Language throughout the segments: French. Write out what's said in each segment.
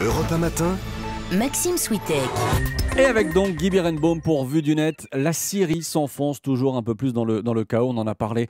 Europe 1 matin, Maxime Switek. Et avec donc Guy Berenbaum pour Vue du Net, la Syrie s'enfonce toujours un peu plus dans le chaos, on en a parlé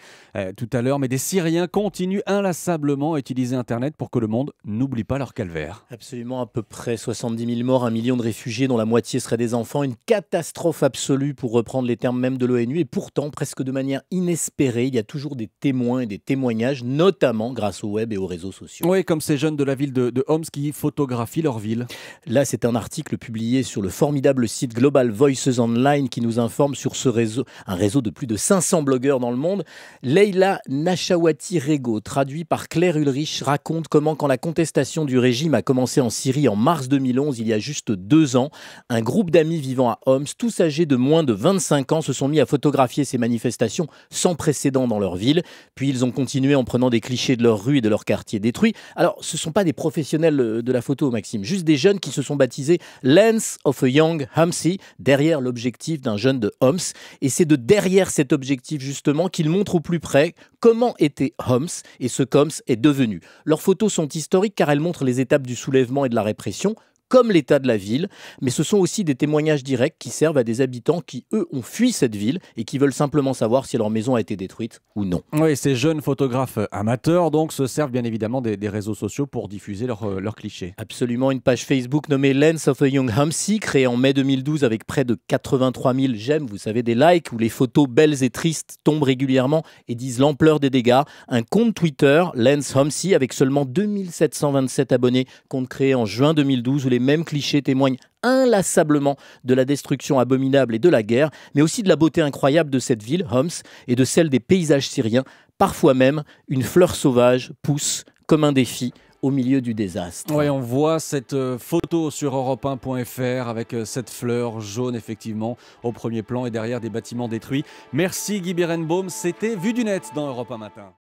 tout à l'heure, mais des Syriens continuent inlassablement à utiliser Internet pour que le monde n'oublie pas leur calvaire. Absolument, à peu près 70 000 morts, 1 million de réfugiés dont la moitié seraient des enfants, une catastrophe absolue pour reprendre les termes même de l'ONU, et pourtant, presque de manière inespérée, il y a toujours des témoins et des témoignages, notamment grâce au web et aux réseaux sociaux. Oui, comme ces jeunes de la ville de Homs qui photographient leur ville. Là, c'est un article publié sur le formidable site Global Voices Online qui nous informe sur ce réseau, un réseau de plus de 500 blogueurs dans le monde. Leila Nachawati-Rego, traduit par Claire Ulrich, raconte comment, quand la contestation du régime a commencé en Syrie en mars 2011, il y a juste 2 ans, un groupe d'amis vivant à Homs, tous âgés de moins de 25 ans, se sont mis à photographier ces manifestations sans précédent dans leur ville. Puis ils ont continué en prenant des clichés de leur rue et de leur quartier détruit. Alors, ce ne sont pas des professionnels de la photo, Maxime, juste des jeunes qui se sont baptisés Lens of a Young Homsi, derrière l'objectif d'un jeune de Homs. Et c'est de derrière cet objectif, justement, qu'ils montrent au plus près comment était Homs et ce qu'Homs est devenu. Leurs photos sont historiques car elles montrent les étapes du soulèvement et de la répression, comme l'état de la ville, mais ce sont aussi des témoignages directs qui servent à des habitants qui, eux, ont fui cette ville et qui veulent simplement savoir si leur maison a été détruite ou non. Oui, ces jeunes photographes amateurs donc se servent bien évidemment des réseaux sociaux pour diffuser leurs clichés. Absolument, une page Facebook nommée Lens of a Young Homsi, créée en mai 2012 avec près de 83 000 j'aime, vous savez, des likes, où les photos belles et tristes tombent régulièrement et disent l'ampleur des dégâts. Un compte Twitter, Lens Homsi, avec seulement 2727 abonnés, compte créé en juin 2012, où les mêmes clichés témoignent inlassablement de la destruction abominable et de la guerre, mais aussi de la beauté incroyable de cette ville, Homs, et de celle des paysages syriens. Parfois même, une fleur sauvage pousse comme un défi au milieu du désastre. Oui, on voit cette photo sur europe1.fr avec cette fleur jaune effectivement au premier plan et derrière des bâtiments détruits. Merci Guy Berenbaum, c'était Vue du Net dans Europe 1 matin.